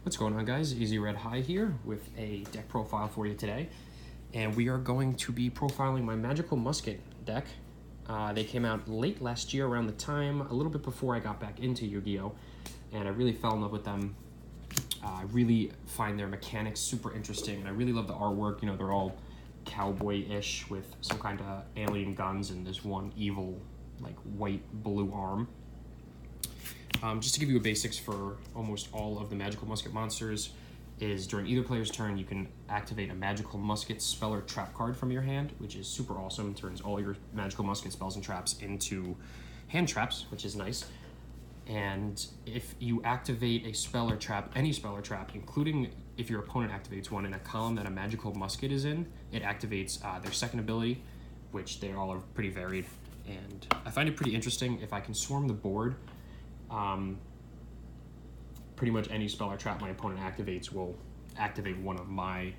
What's going on, guys? Easy Red High here with a deck profile for you today. And we are going to be profiling my Magical Musket deck. They came out late last year around the time, a little bit before I got back into Yu-Gi-Oh! And I really fell in love with them. I really find their mechanics super interesting, and I really love the artwork. You know, they're all cowboy-ish with some kind of alien guns and this one evil, like, white-blue arm. Just to give you a basics for almost all of the Magical Musket monsters is during either player's turn, you can activate a Magical Musket spell or trap card from your hand, which is super awesome. It turns all your Magical Musket spells and traps into hand traps, which is nice. And if you activate a spell or trap, any spell or trap, including if your opponent activates one in a column that a Magical Musket is in, it activates their second ability, which they all are pretty varied. And I find it pretty interesting. If I can swarm the board, pretty much any spell or trap my opponent activates will activate one of my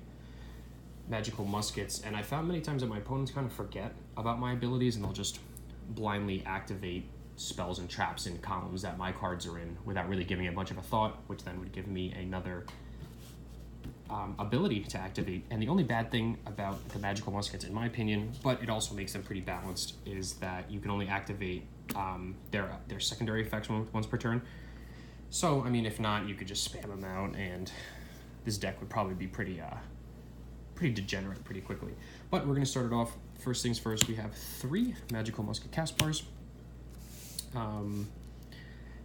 Magical Muskets. And I found many times that my opponents kind of forget about my abilities and they'll just blindly activate spells and traps in columns that my cards are in without really giving it a bunch of a thought, which then would give me another ability to activate. And the only bad thing about the Magical Muskets, in my opinion, but it also makes them pretty balanced, is that you can only activate their secondary effects once per turn. So, I mean, if not, you could just spam them out, and this deck would probably be pretty degenerate pretty quickly. But we're going to start it off. First things first, we have 3 Magical Musket Caspars.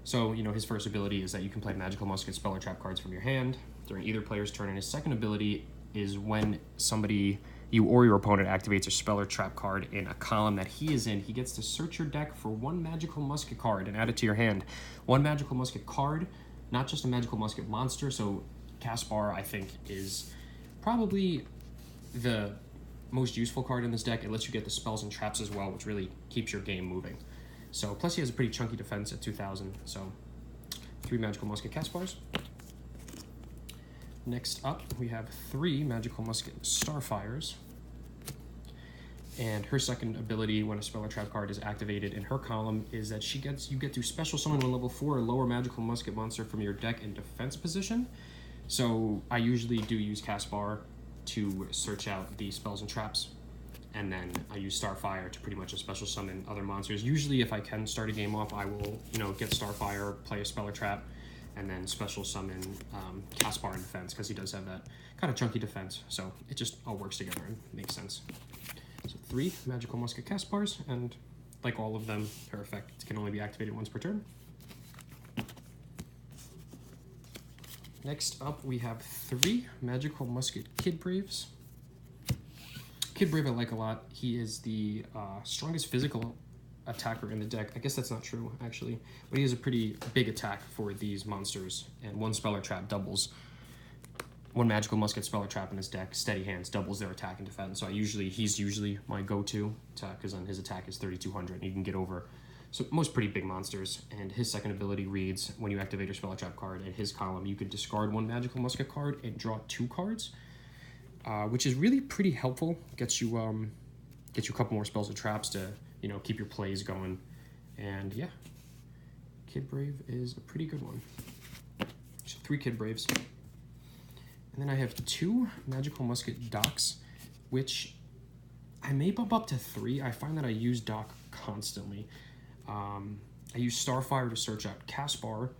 So, you know, his first ability is that you can play Magical Musket spell or trap cards from your hand during either player's turn, and his second ability is when you or your opponent activates a spell or trap card in a column that he is in, he gets to search your deck for 1 Magical Musket card and add it to your hand. 1 Magical Musket card, not just a Magical Musket monster. So Caspar, I think, is probably the most useful card in this deck. It lets you get the spells and traps as well, which really keeps your game moving. So, plus he has a pretty chunky defense at 2,000, so 3 Magical Musket Caspars. Next up, we have 3 Magical Musket Starfires. And her second ability when a spell or trap card is activated in her column is that you get to special summon 1 level 4 or lower Magical Musket monster from your deck in defense position. So I usually do use Caspar to search out the spells and traps, and then I use Starfire to pretty much special summon other monsters. Usually if I can start a game off, I will, you know, get Starfire, play a spell or trap, and then special summon Caspar in defense, because he does have that kind of chunky defense. So it just all works together and makes sense. So 3 Magical Musket Caspars, and like all of them, her effect can only be activated once per turn. Next up, we have 3 Magical Musket Kid Braves. Kid Brave I like a lot. He is the strongest physical attacker in the deck. I guess that's not true, actually. But he has a pretty big attack for these monsters. And 1 spell or trap doubles. 1 Magical Musket spell or trap in his deck, Steady Hands, doubles their attack and defense. So he's usually my go-to, because then his attack is 3,200, and he can get over most pretty big monsters. And his second ability reads, when you activate your spell or trap card in his column, you could discard 1 Magical Musket card and draw 2 cards. Which is really pretty helpful. Gets you a couple more spells and traps to, you know, keep your plays going. And yeah, Kid Brave is a pretty good one. So 3 Kid Braves. And then I have 2 Magical Musket Docks, which I may bump up to 3. I find that I use Doc constantly. I use Starfire to search out Caspar,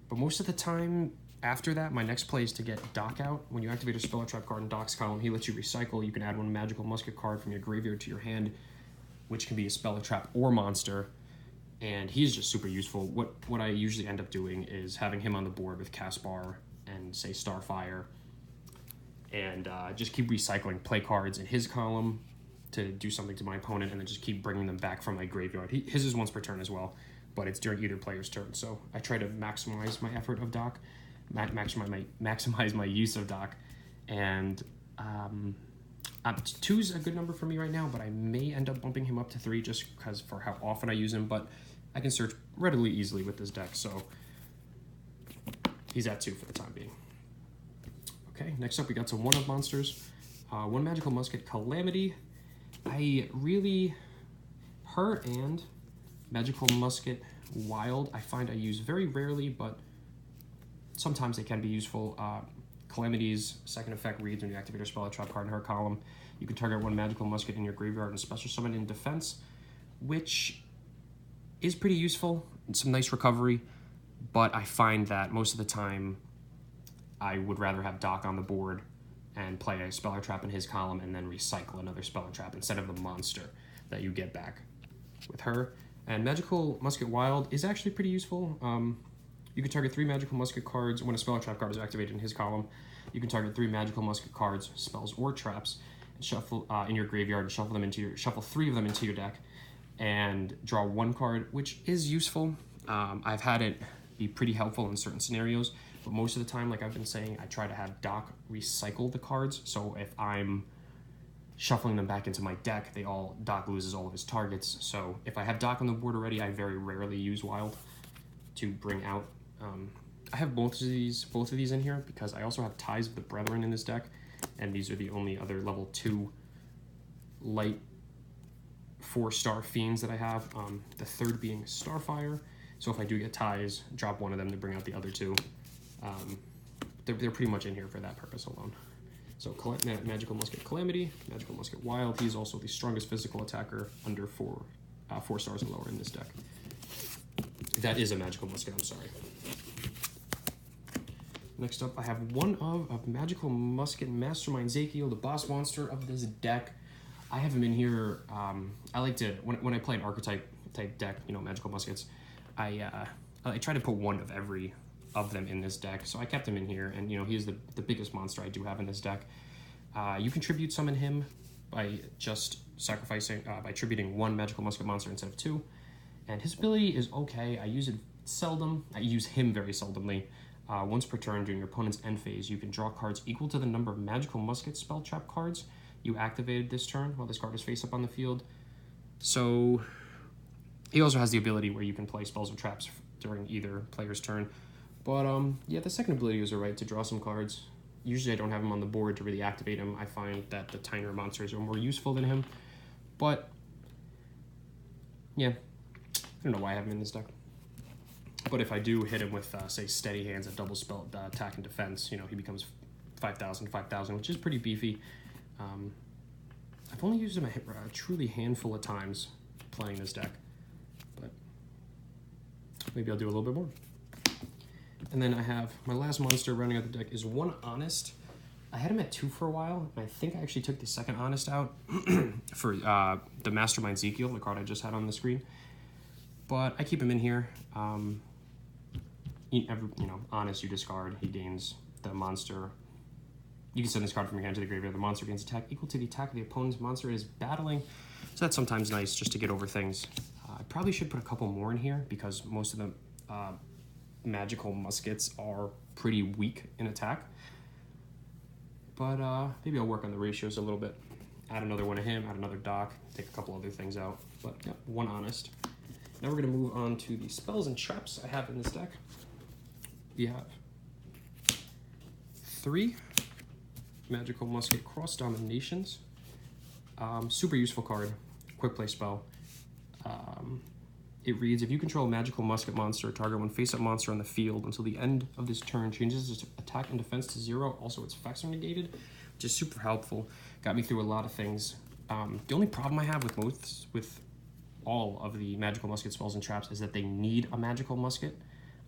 but most of the time after that, my next play is to get Doc out. When you activate a spell or trap card in Doc's column, he lets you recycle. You can add 1 Magical Musket card from your graveyard to your hand, which can be a spell or trap or monster. And he's just super useful. What I usually end up doing is having him on the board with Caspar and, say, Starfire, and just keep recycling play cards in his column to do something to my opponent, and then just keep bringing them back from my graveyard. His is once per turn as well, but it's during either player's turn. So I try to maximize my effort of Doc. Maximize my use of Doc, and 2's a good number for me right now, but I may end up bumping him up to 3 just because for how often I use him, but I can search relatively easily with this deck, so he's at 2 for the time being. Okay, next up we got some 1-of monsters. 1 Magical Musket Calamity. Her and Magical Musket Wild I find I use very rarely, but sometimes they can be useful. Calamity's second effect reads when you activate a spell or trap card in her column. You can target one magical musket in your graveyard and special summon in defense, which is pretty useful. It's some nice recovery, but I find that most of the time I would rather have Doc on the board and play a spell or trap in his column and then recycle another spell or trap instead of the monster that you get back with her. And Magical Musket Wild is actually pretty useful. You can target 3 Magical Musket cards when a spell or trap card is activated in his column. You can target 3 Magical Musket cards, spells, or traps, and shuffle in your graveyard and shuffle 3 of them into your deck, and draw 1 card, which is useful. I've had it be pretty helpful in certain scenarios, but most of the time, like I've been saying, I try to have Doc recycle the cards. So if I'm shuffling them back into my deck, Doc loses all of his targets. So if I have Doc on the board already, I very rarely use Wild to bring out. I have both of these in here because I also have Ties of the Brethren in this deck, and these are the only other level 2 light 4-star fiends that I have. The third being Starfire. So if I do get Ties, drop one of them to bring out the other 2. They're pretty much in here for that purpose alone. So Magical Musket Calamity, Magical Musket Wild. He's also the strongest physical attacker under 4 stars and lower in this deck. That is a Magical Musket, I'm sorry. Next up, I have one of Magical Musket Mastermind Zakiel, the boss monster of this deck. I have him in here. I like to, when I play an archetype type deck, Magical Muskets, I try to put one of every of them in this deck. So I kept him in here, and he is the biggest monster I do have in this deck. You can tribute summon him by just sacrificing, by tributing 1 Magical Musket monster instead of 2. And his ability is okay. I use it seldom. I use him very seldomly. Once per turn during your opponent's end phase, you can draw cards equal to the number of Magical Musket spell trap cards you activated this turn while this card is face up on the field. So he also has the ability where you can play spells or traps during either player's turn. But yeah, the second ability is alright to draw some cards. Usually I don't have him on the board to really activate him. I find that the tinier monsters are more useful than him. But yeah, I don't know why I have him in this deck. But if I do hit him with, say, Steady Hands, a double spell attack and defense, he becomes 5,000, which is pretty beefy. I've only used him a truly handful of times playing this deck, but maybe I'll do a little bit more. And then I have my last monster running out the deck is 1 Honest. I had him at 2 for a while, and I think I actually took the second Honest out for the Mastermind Zakiel, the card I just had on the screen. But I keep him in here. Honest, you discard. He gains the monster. You can send this card from your hand to the graveyard. The monster gains attack equal to the attack of the opponent's monster it is battling. So that's sometimes nice just to get over things. I probably should put a couple more in here because most of the Magical Muskets are pretty weak in attack. But maybe I'll work on the ratios a little bit. Add another one of him, add another Doc, take a couple other things out. But yeah, 1 Honest. Now we're going to move on to the spells and traps I have in this deck. We have 3 Magical Musket Cross Dominations. Super useful card. Quick play spell. It reads, if you control a Magical Musket monster, target one face-up monster on the field until the end of this turn, changes its attack and defense to 0. Also, its effects are negated, which is super helpful. Got me through a lot of things. The only problem I have with all of the Magical Musket spells and traps is that they need a Magical Musket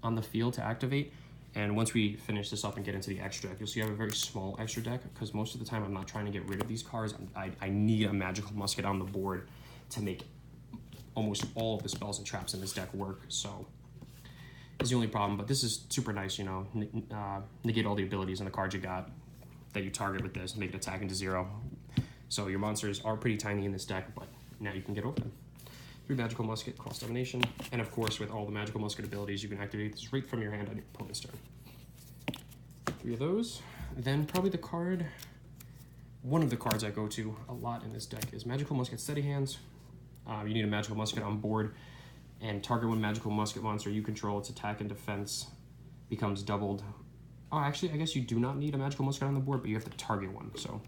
on the field to activate. And once we finish this up and get into the extra deck, you'll see I have a very small extra deck because most of the time I'm not trying to get rid of these cards. I need a Magical Musket on the board to make almost all of the spells and traps in this deck work. So it's the only problem, but this is super nice, negate all the abilities and the cards you got that you target with this, make it attack into 0. So your monsters are pretty tiny in this deck, but now you can get over them. 3 Magical Musket, Cross Domination, and of course with all the Magical Musket abilities you can activate this right from your hand on your opponent's turn. 3 of those. Then probably one of the cards I go to a lot in this deck is Magical Musket Steady Hands. You need a Magical Musket on board, and target one Magical Musket monster you control, its attack and defense becomes doubled. Oh, actually, I guess you do not need a Magical Musket on the board, but you have to target one, so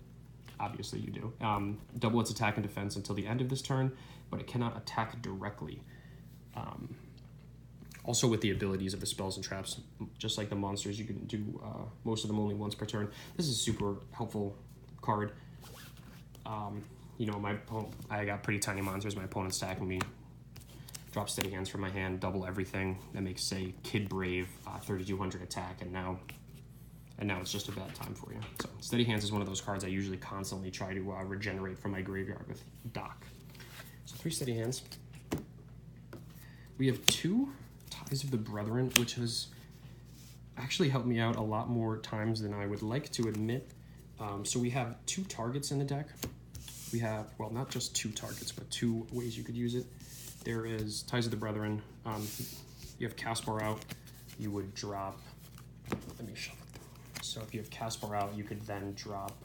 obviously you do. Double its attack and defense until the end of this turn, but it cannot attack directly. Also with the abilities of the spells and traps, just like the monsters, you can do most of them only once per turn. This is a super helpful card. You know, I got pretty tiny monsters. My opponent's stacking me. Drop steady hands from my hand, double everything. That makes, say, Kid Brave 3,200 attack, and now it's just a bad time for you. So steady hands is one of those cards I usually constantly try to regenerate from my graveyard with Doc. So 3 steady hands. We have 2 Ties of the Brethren, which has actually helped me out a lot more times than I would like to admit. So we have 2 targets in the deck. We have, well, not just 2 targets, but 2 ways you could use it. There is Ties of the Brethren. You have Caspar out. You would drop, let me shuffle through. So if you have Caspar out, you could then drop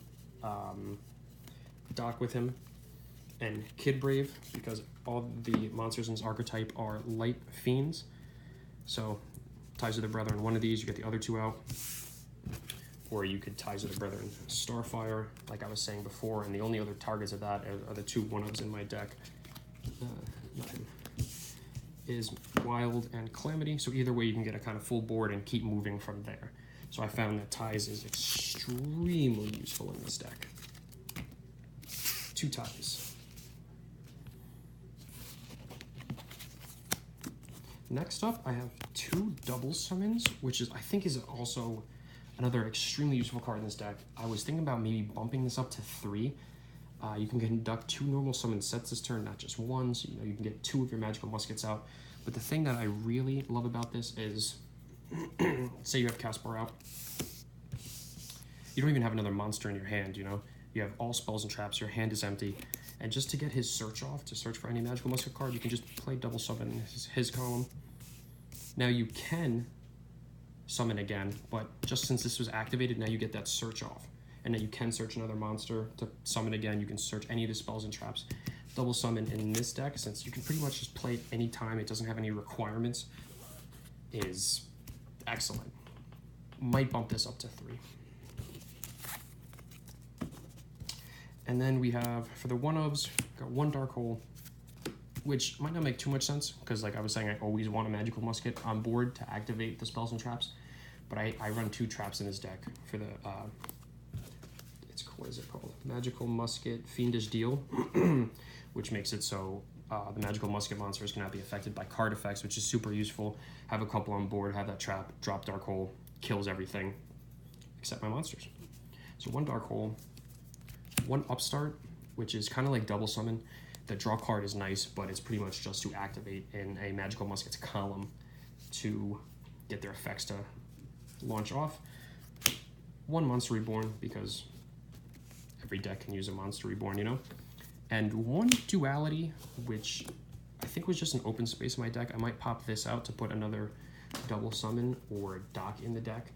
Doc with him and Kid Brave, because all the monsters in this archetype are light fiends. So Ties of the Brethren, one of these, you get the other 2 out. Or you could Ties of the Brethren Starfire, like I was saying before, and the only other targets of that are the 2 1-ofs in my deck. Is Wild and Calamity. So either way, you can get a kind of full board and keep moving from there. So I found that Ties is extremely useful in this deck. 2 Ties. Next up, I have 2 double summons, which I think is also another extremely useful card in this deck. I was thinking about maybe bumping this up to 3. You can conduct 2 normal summon sets this turn, not just 1, so you can get 2 of your magical muskets out. But the thing that I really love about this is, say you have Caspar out, you don't even have another monster in your hand, you have all spells and traps, your hand is empty, and just to get his search off, to search for any magical musket card, you can just play double summon his column. Now you can summon again, but just since this was activated, now you get that search off. And then you can search another monster to summon again. You can search any of the spells and traps. Double summon in this deck, since you can pretty much just play it anytime, it doesn't have any requirements, is excellent. Might bump this up to 3. And then we have, for the 1-ofs, got 1 Dark Hole, which might not make too much sense, because like I was saying, I always want a magical musket on board to activate the spells and traps. But I run 2 traps in this deck for the... what is it called? Magical Musket Fiendish Deal, which makes it so the Magical Musket monsters cannot be affected by card effects, which is super useful. Have a couple on board, have that trap, drop Dark Hole, kills everything, except my monsters. So 1 Dark Hole, 1 Upstart, which is kind of like double summon. The draw card is nice, but it's pretty much just to activate in a Magical Muskets column to get their effects to launch off. 1 Monster Reborn, because every deck can use a Monster Reborn, And 1 Duality, which I think was just an open space in my deck. I might pop this out to put another double summon or Doc in the deck.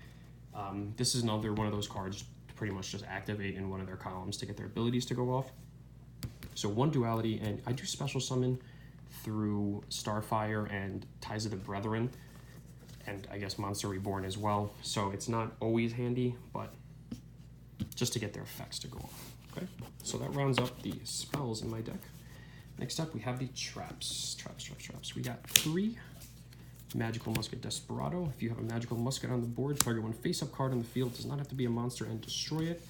This is another one of those cards to pretty much just activate in one of their columns to get their abilities to go off. So 1 Duality, and I do special summon through Starfire and Ties of the Brethren, and I guess Monster Reborn as well. So it's not always handy, but just to get their effects to go off. Okay, so that rounds up the spells in my deck. Next up, we have the traps. Traps. We got 3 Magical Musket Desperado. If you have a Magical Musket on the board, target 1 face-up card on the field. Does not have to be a monster, and destroy it.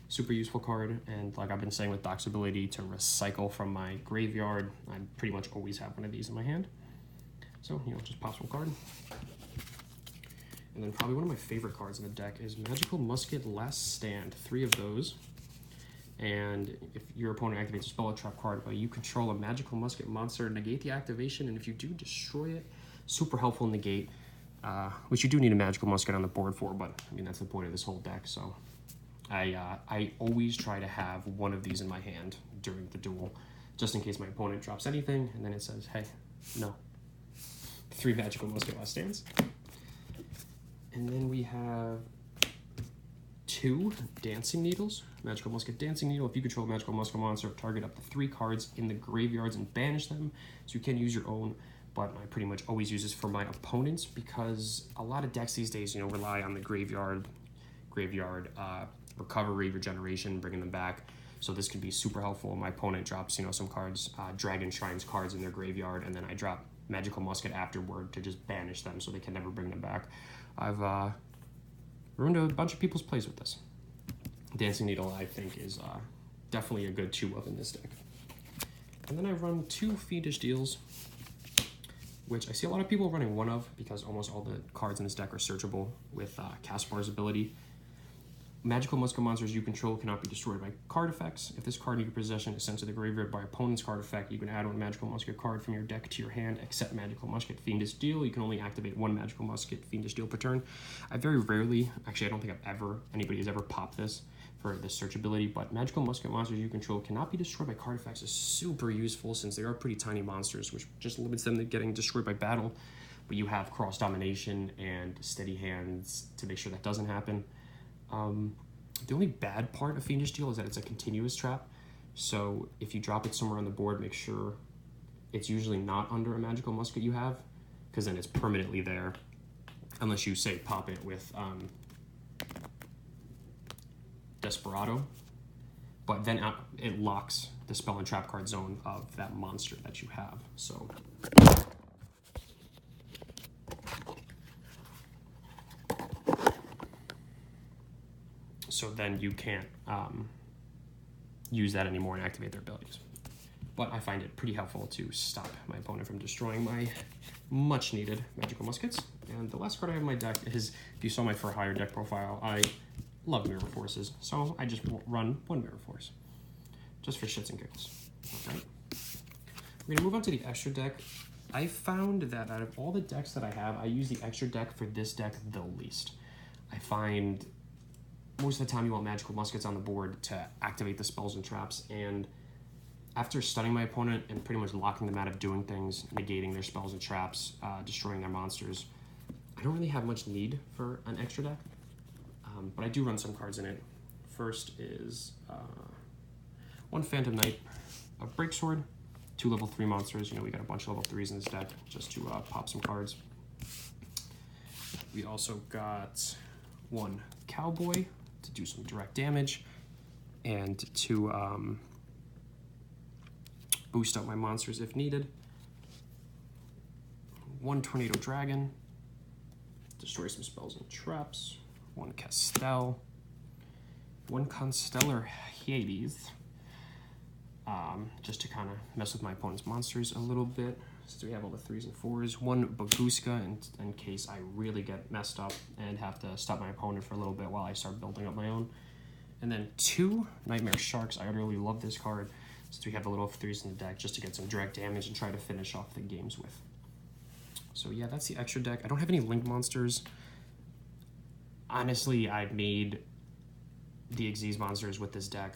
Super useful card, and like I've been saying with Doc's ability to recycle from my graveyard, I pretty much always have one of these in my hand. So, just pop one card. And then probably one of my favorite cards in the deck is Magical Musket Last Stand. 3 of those. And if your opponent activates a spell or trap card, but you control a Magical Musket monster, negate the activation, and if you do, destroy it. Super helpful negate, which you do need a Magical Musket on the board for, but I mean, that's the point of this whole deck, so I always try to have one of these in my hand during the duel, just in case my opponent drops anything, and then it says, hey, no. 3 Magical Musket Last Stands. And then we have 2 Dancing Needles. Magical Musket Dancing Needle. If you control a Magical Musket monster, target up to 3 cards in the graveyards and banish them. So you can use your own, but I pretty much always use this for my opponents, because a lot of decks these days, rely on the graveyard recovery, regeneration, bringing them back. So this can be super helpful. My opponent drops, some cards, Dragon Shrines cards in their graveyard, and then I drop Magical Musket afterward to just banish them so they can never bring them back. I've ruined a bunch of people's plays with this. Dancing Needle, I think, is definitely a good 2-of in this deck. And then I run 2 Fiendish Deals, which I see a lot of people running 1-of because almost all the cards in this deck are searchable with Caspar's ability. Magical Musket monsters you control cannot be destroyed by card effects. If this card in your possession is sent to the graveyard by opponent's card effect, you can add 1 Magical Musket card from your deck to your hand, except Magical Musket Fiendish Deal. You can only activate 1 Magical Musket Fiendish Deal per turn. I very rarely, actually I don't think anybody has ever popped this for the search ability, but Magical Musket monsters you control cannot be destroyed by card effects is super useful since they are pretty tiny monsters, which just limits them to getting destroyed by battle. But you have Cross Domination and Steady Hands to make sure that doesn't happen. The only bad part of Fiendish Deal is that it's a continuous trap. So if you drop it somewhere on the board, make sure it's usually not under a Magical Musket you have, because then it's permanently there, unless you say pop it with Desperado. But then it locks the spell and trap card zone of that monster that you have. So then you can't use that anymore and activate their abilities. But I find it pretty helpful to stop my opponent from destroying my much needed Magical Muskets. And the last card I have in my deck is, if you saw my For Hire deck profile, I love Mirror Forces. So I just run 1 Mirror Force, just for shits and giggles. All right. We're gonna move on to the extra deck. I found that out of all the decks that I have, I use the extra deck for this deck the least. I find most of the time you want Magical Muskets on the board to activate the spells and traps, and after stunning my opponent and pretty much locking them out of doing things, negating their spells and traps, destroying their monsters, I don't really have much need for an extra deck, but I do run some cards in it. First is 1 Phantom Knight, a Breaksword, 2 level 3 monsters. You know, we got a bunch of level 3s in this deck just to pop some cards. We also got 1 Cowboy to do some direct damage, and to boost up my monsters if needed. 1 Tornado Dragon, destroy some spells and traps. 1 Castell. 1 Constellar Hades, just to kind of mess with my opponent's monsters a little bit, since we have all the 3s and 4s. 1 Baguska in case I really get messed up and have to stop my opponent for a little bit while I start building up my own. And then 2 Nightmare Sharks. I utterly love this card since we have the little 3s in the deck, just to get some direct damage and try to finish off the games with. So yeah, that's the extra deck. I don't have any link monsters. Honestly, I've made the Xyz monsters with this deck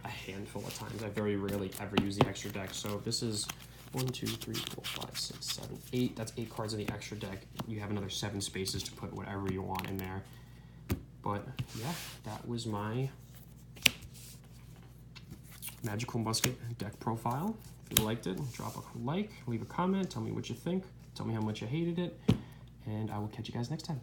a handful of times. I very rarely ever use the extra deck. So this is 1, 2, 3, 4, 5, 6, 7, 8. That's 8 cards in the extra deck. You have another 7 spaces to put whatever you want in there. But yeah, that was my Magical Musket deck profile. If you liked it, drop a like, leave a comment, tell me what you think, tell me how much you hated it, and I will catch you guys next time.